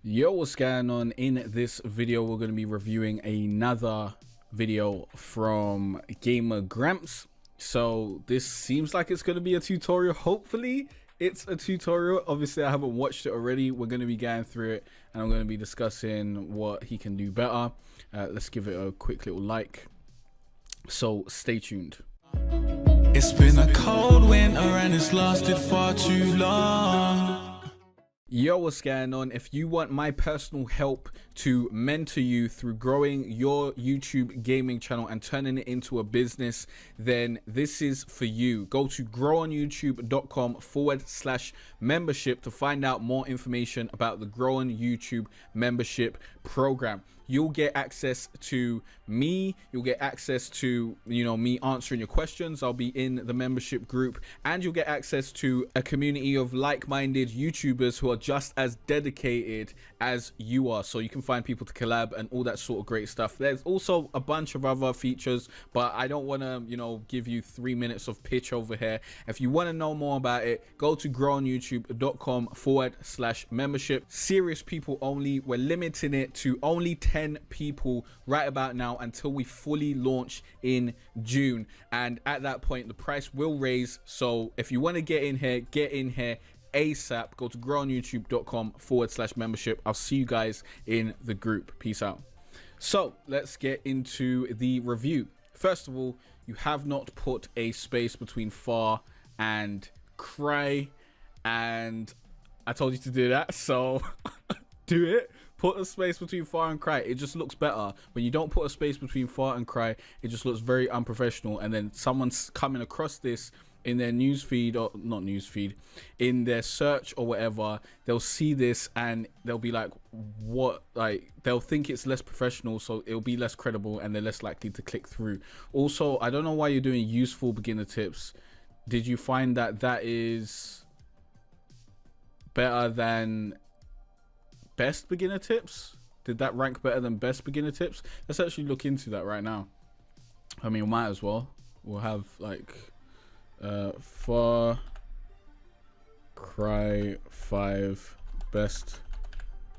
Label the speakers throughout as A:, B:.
A: Yo, what's going on? In this video we're going to be reviewing another video from gamer Grampz. So this seems like it's going to be a tutorial. Hopefully it's a tutorial. Obviously I haven't watched it already. We're going to be going through it and I'm going to be discussing what he can do better. Let's give it a quick little like, so stay tuned.
B: It's been a cold winter and it's lasted far too long.
A: Yo, what's going on? If you want my personal help to mentor you through growing your YouTube gaming channel and turning it into a business, then this is for you. Go to growonyoutube.com/membership to find out more information about the Grow on YouTube membership program. You'll get access to me, you'll get access to, me answering your questions. I'll be in the membership group, and you'll get access to a community of like-minded YouTubers who are just as dedicated as you are. So you can find people to collab and all that sort of great stuff. There's also a bunch of other features, but I don't want to, give you 3 minutes of pitch over here. If you want to know more about it, go to growonyoutube.com/membership. Serious people only. We're limiting it to only 10 people right about now until we fully launch in June, and at that point the price will raise. So if you want to get in here ASAP. Go to growonyoutube.com/membership. I'll see you guys in the group. Peace out. So let's get into the review. First of all, you have not put a space between far and cry, and I told you to do that, so do it. Put a space between far and cry. It just looks better. When you don't put a space between far and cry, it just looks very unprofessional. And then someone's coming across this in their newsfeed, or not newsfeed, in their search or whatever, they'll see this and they'll be like, what? Like, they'll think it's less professional, so it'll be less credible and they're less likely to click through. Also, I don't know why you're doing useful beginner tips. Did you find that that is better than best beginner tips? Did that rank better than best beginner tips? Let's actually look into that right now. I mean, we might as well. We'll have like Far Cry 5 best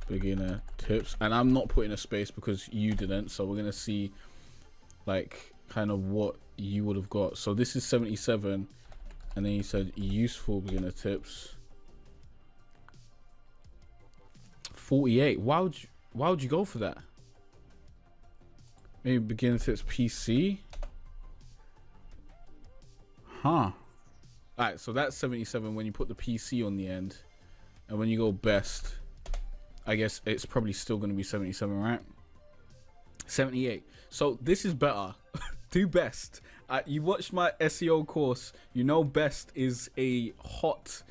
A: beginner tips, and I'm not putting a space because you didn't, so we're gonna see like kind of what you would have got. So this is 77, and then you said useful beginner tips 48. Why would you go for that? Maybe beginner tips PC. Huh. Alright, so that's 77 when you put the PC on the end, and when you go best, I guess it's probably still going to be 77, right? 78. So this is better. Do best. You watched my SEO course, you know best is a hot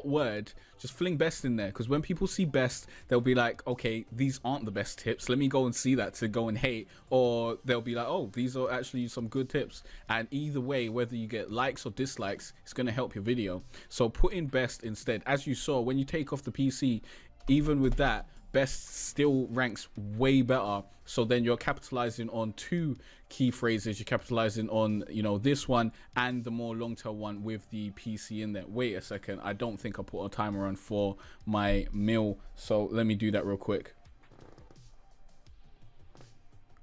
A: word. Just fling best in there, because when people see best, they'll be like, okay, these aren't the best tips, let me go and see that to go and hate. Or they'll be like, oh, these are actually some good tips. And either way, whether you get likes or dislikes, it's going to help your video. So put in best instead. As you saw, when you take off the PC, even with that, best still ranks way better. So then you're capitalizing on two key phrases. You're capitalizing on, this one and the more long tail one with the PC in there. Wait a second, I don't think I put a timer on for my meal, so let me do that real quick.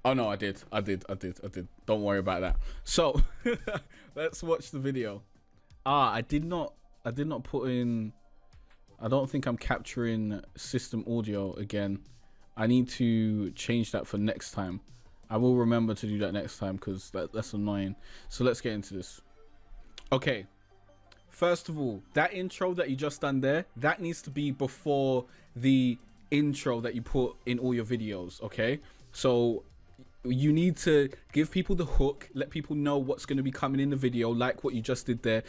A: Oh no, I did. Don't worry about that. So let's watch the video. I did not put in, I don't think I'm capturing system audio again. I need to change that for next time. I will remember to do that next time, because that's annoying. So let's get into this. Okay. First of all, that intro that you just done there, that needs to be before the intro that you put in all your videos, okay? So you need to give people the hook, let people know what's going to be coming in the video, like what you just did there.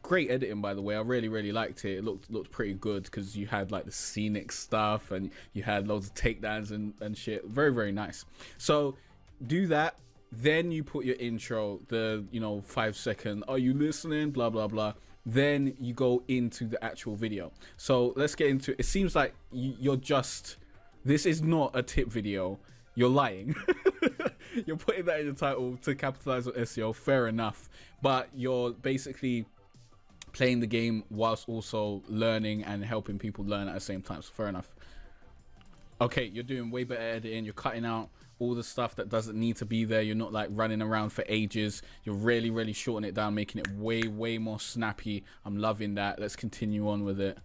A: Great editing, by the way. I really liked it. It looked pretty good, because you had like the scenic stuff and you had loads of takedowns and shit. Very nice. So do that, then you put your intro, the 5 second, are you listening, blah blah blah. Then you go into the actual video. So let's get into it. It seems like you're just, this is not a tip video. You're lying. You're putting that in the title to capitalize on SEO, fair enough, but you're basically playing the game whilst also learning and helping people learn at the same time, so fair enough. okay, you're doing way better editing. You're cutting out all the stuff that doesn't need to be there. You're not like running around for ages. You're really shortening it down, making it way more snappy. I'm loving that. Let's continue on with it.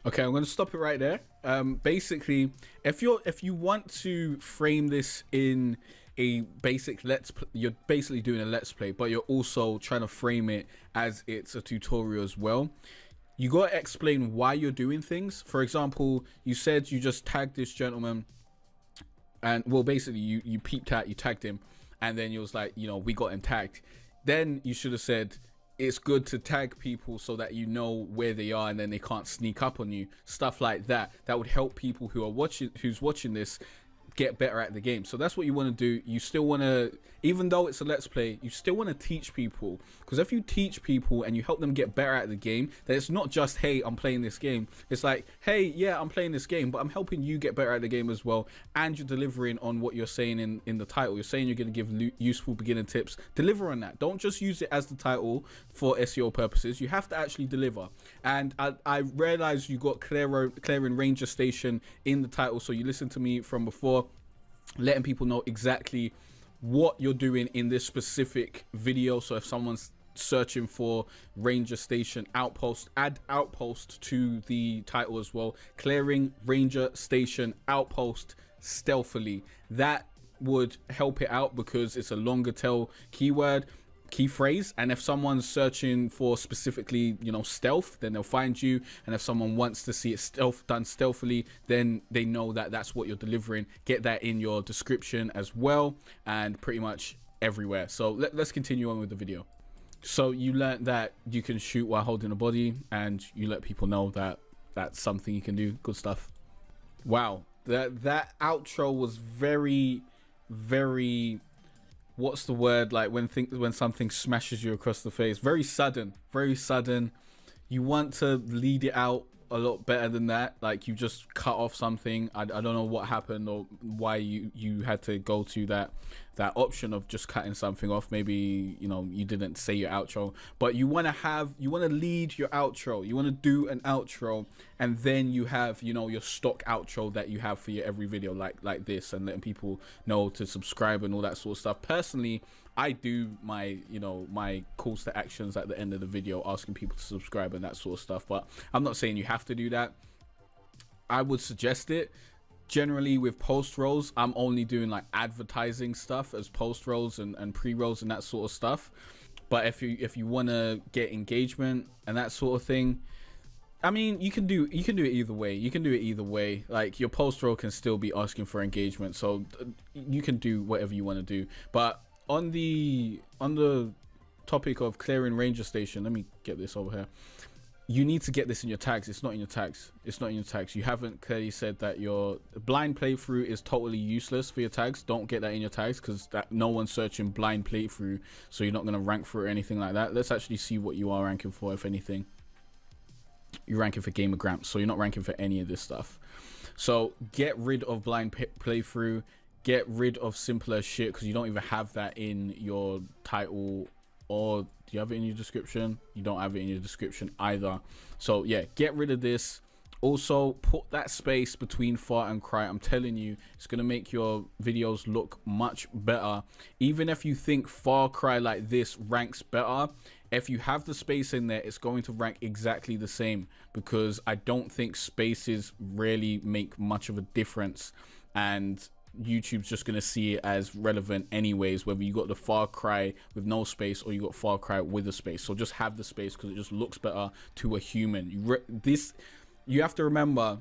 A: Okay, I'm going to stop it right there. Basically, if you want to frame this in a basic you're basically doing a let's play, but you're also trying to frame it as it's a tutorial as well. You got to explain why you're doing things. For example, you said you just tagged this gentleman, and well, basically you peeped at, you tagged him, and then you was like, you know, we got him tagged. Then you should have said, it's good to tag people so that you know where they are and then they can't sneak up on you. Stuff like that. That would help people who's watching this get better at the game. So that's what you want to do. You still want to, even though it's a let's play, you still want to teach people, because if you teach people and you help them get better at the game, then it's not just, hey, I'm playing this game. It's like, hey, yeah, I'm playing this game, but I'm helping you get better at the game as well, and you're delivering on what you're saying in the title. You're saying you're going to give useful beginner tips. Deliver on that. Don't just use it as the title for SEO purposes. You have to actually deliver. And I realized you got clearing Ranger Station in the title, so you listened to me from before, letting people know exactly what you're doing in this specific video. So if someone's searching for Ranger Station Outpost, add Outpost to the title as well. Clearing Ranger Station Outpost stealthily. That would help it out because it's a longer tail key phrase, and if someone's searching for specifically, you know, stealth, then they'll find you. And if someone wants to see it done stealthily, then they know that that's what you're delivering. Get that in your description as well, and pretty much everywhere. So let's continue on with the video. So you learned that you can shoot while holding a body, and you let people know that that's something you can do. Good stuff. Wow, that outro was very what's the word, like when something smashes you across the face? Very sudden. You want to lead it out a lot better than that. Like, you just cut off something. I don't know what happened or why you had to go to that option of just cutting something off. Maybe, you know, you didn't say your outro, but you want to lead your outro. You want to do an outro, and then you have, you know, your stock outro that you have for your every video, like this, and letting people know to subscribe and all that sort of stuff. Personally, I do my calls to actions at the end of the video, asking people to subscribe and that sort of stuff, but I'm not saying you have to do that. I would suggest it. Generally with post rolls, I'm only doing like advertising stuff as post rolls and pre-rolls and that sort of stuff. But if you want to get engagement and that sort of thing, I mean, you can do it either way. Like, your post roll can still be asking for engagement, so you can do whatever you want to do. But on the topic of clearing Ranger Station, let me get this over here. You need to get this in your tags. It's not in your tags. You haven't clearly said that your blind playthrough is totally useless for your tags. Don't get that in your tags, because that no one's searching blind playthrough, so you're not going to rank for it or anything like that. Let's actually see what you are ranking for. If anything, you're ranking for Gamer Grampz, so you're not ranking for any of this stuff. So get rid of blind playthrough. Get rid of simpler shit, because you don't even have that in your title. Or do you have it in your description? You don't have it in your description either. So yeah, get rid of this. Also, put that space between fart and cry. I'm telling you, it's going to make your videos look much better. Even if you think Far Cry like this ranks better, if you have the space in there, it's going to rank exactly the same, because I don't think spaces really make much of a difference, and YouTube's just going to see it as relevant anyways, whether you got the Far Cry with no space or you got Far Cry with a space. So just have the space, because it just looks better to a human. You have to remember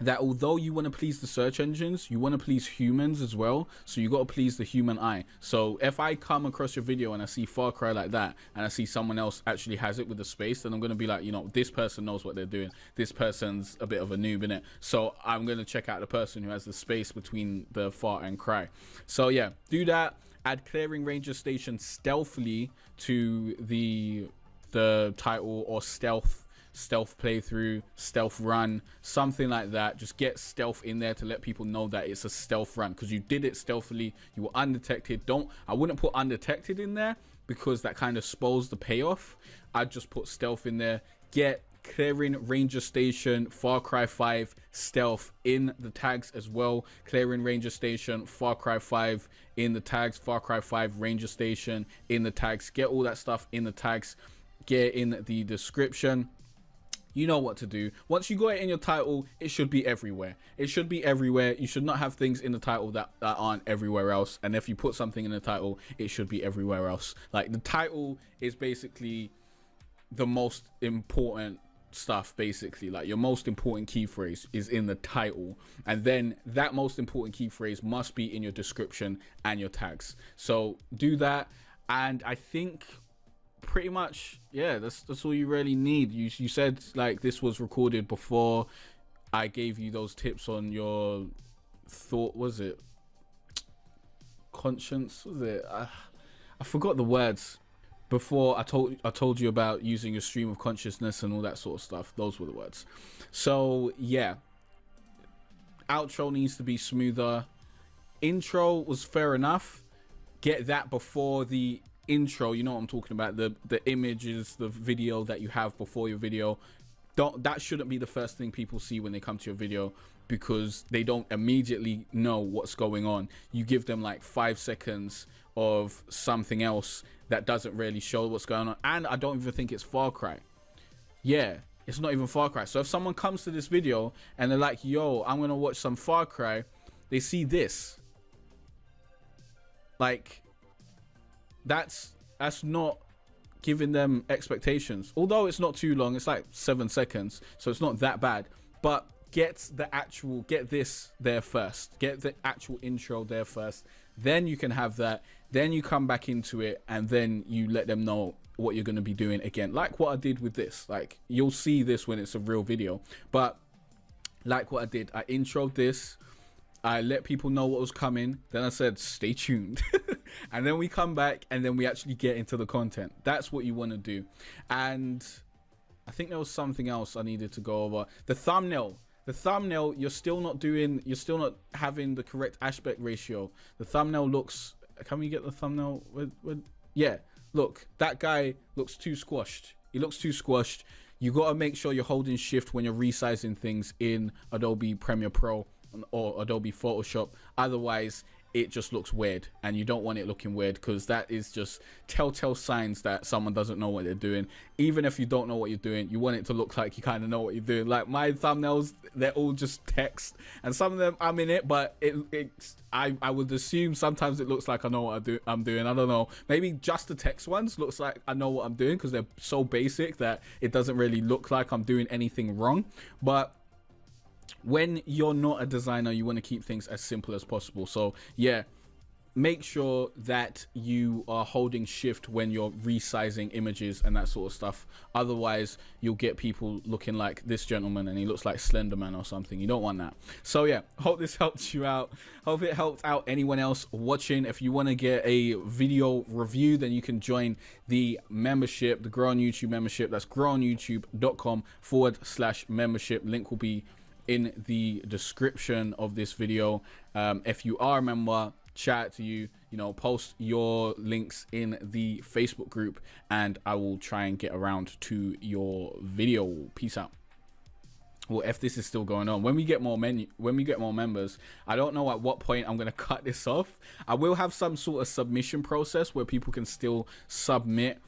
A: that although you want to please the search engines, you want to please humans as well. So you got to please the human eye. So if I come across your video and I see Far Cry like that, and I see someone else actually has it with the space, then I'm going to be like, you know, this person knows what they're doing. This person's a bit of a noob, innit? So I'm going to check out the person who has the space between the fart and cry. So yeah, do that. Add clearing Ranger Station stealthily to the title, or stealth playthrough, stealth run, something like that. Just get stealth in there to let people know that it's a stealth run, because you did it stealthily, you were undetected. I wouldn't put undetected in there, because that kind of spoils the payoff. I'd just put stealth in there. Get clearing Ranger Station, Far Cry 5 stealth in the tags as well. Clearing Ranger Station, Far Cry 5 in the tags, Far Cry 5 Ranger Station in the tags. Get all that stuff in the tags, get in the description. You know what to do. Once you got it in your title, it should be everywhere. It should be everywhere. You should not have things in the title that aren't everywhere else. And if you put something in the title, it should be everywhere else. Like, the title is basically the most important stuff, basically. Like, your most important key phrase is in the title, and then that most important key phrase must be in your description and your tags. So do that, and I think pretty much, yeah, that's all you really need. You said like this was recorded before I gave you those tips on your thought, was it conscience, was it I forgot the words before. I told you about using your stream of consciousness and all that sort of stuff. Those were the words. So yeah, outro needs to be smoother. Intro was fair enough. Get that before the intro. You know what I'm talking about, the images, the video that you have before your video. That shouldn't be the first thing people see when they come to your video, because they don't immediately know what's going on. You give them like 5 seconds of something else that doesn't really show what's going on. And I don't even think it's Far Cry. Yeah, it's not even Far Cry. So if someone comes to this video and they're like, yo, I'm gonna watch some Far Cry, they see this, like, that's not giving them expectations. Although it's not too long, it's like 7 seconds, so it's not that bad. But get this there first. Get the actual intro there first. Then you can have that. Then you come back into it, and then you let them know what you're going to be doing again. Like what I did with this. Like, you'll see this when it's a real video. But like what I did, I introed this. I let people know what was coming. Then I said, stay tuned. And then we come back, and then we actually get into the content. That's what you want to do. And I think there was something else I needed to go over. The thumbnail, you're still not having the correct aspect ratio. The thumbnail looks, can we get the thumbnail? Yeah, look, that guy looks too squashed. He looks too squashed. You got to make sure you're holding shift when you're resizing things in Adobe Premiere Pro or Adobe Photoshop. Otherwise it just looks weird, and you don't want it looking weird, because that is just telltale signs that someone doesn't know what they're doing. Even if you don't know what you're doing, you want it to look like you kind of know what you're doing. Like my thumbnails, they're all just text, and some of them I'm in it, but I would assume sometimes it looks like I know what I'm doing. I don't know, maybe just the text ones looks like I know what I'm doing, because they're so basic that it doesn't really look like I'm doing anything wrong. But when you're not a designer, you want to keep things as simple as possible. So yeah, make sure that you are holding shift when you're resizing images and that sort of stuff. Otherwise you'll get people looking like this gentleman, and he looks like Slenderman or something. You don't want that. So yeah, hope this helped you out. Hope it helped out anyone else watching. If you want to get a video review, then you can join the membership, the Grow on YouTube membership. That's growonyoutube.com/membership. Link will be in the description of this video. If you are a member, chat to you, post your links in the Facebook group, and I will try and get around to your video. Peace out. Well, if this is still going on, when we get more members, I don't know at what point I'm going to cut this off. I will have some sort of submission process where people can still submit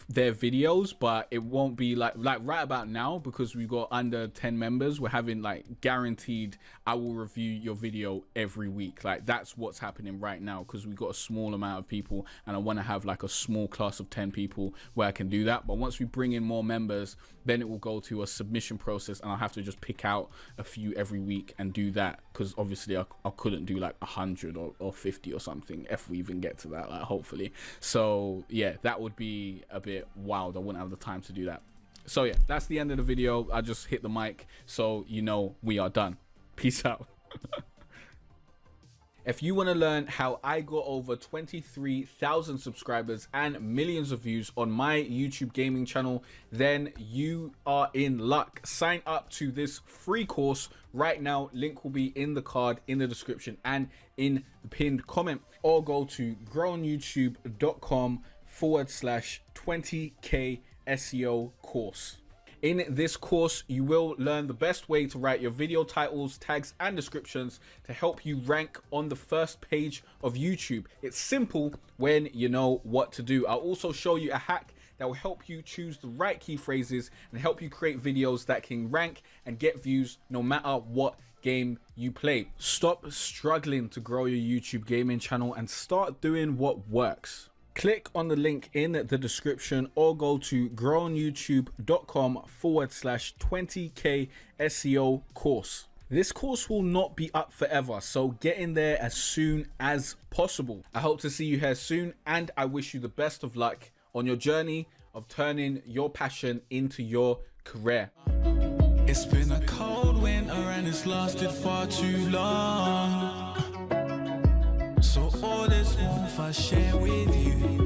A: their videos, but it won't be like right about now, because we've got under 10 members. We're having like guaranteed I will review your video every week. Like, that's what's happening right now, because we've got a small amount of people, and I want to have like a small class of 10 people where I can do that. But once we bring in more members, then it will go to a submission process, and I'll have to just pick out a few every week and do that, because obviously I couldn't do like 100 or 50 or something, if we even get to that, like, hopefully. So yeah, that would be a bit wild. I wouldn't have the time to do that. So yeah, that's the end of the video. I just hit the mic, so we are done. Peace out. If you want to learn how I got over 23,000 subscribers and millions of views on my YouTube gaming channel, then you are in luck. Sign up to this free course right now. Link will be in the card, in the description, and in the pinned comment, or go to growonyoutube.com/20K SEO course. In this course, you will learn the best way to write your video titles, tags, and descriptions to help you rank on the first page of YouTube. It's simple when you know what to do. I'll also show you a hack that will help you choose the right key phrases and help you create videos that can rank and get views no matter what game you play. Stop struggling to grow your YouTube gaming channel and start doing what works. Click on the link in the description or go to growonyoutube.com/20k SEO course. This course will not be up forever, so get in there as soon as possible. I hope to see you here soon, and I wish you the best of luck on your journey of turning your passion into your career.
B: It's been a cold winter and it's lasted far too long. So all this warmth I share with you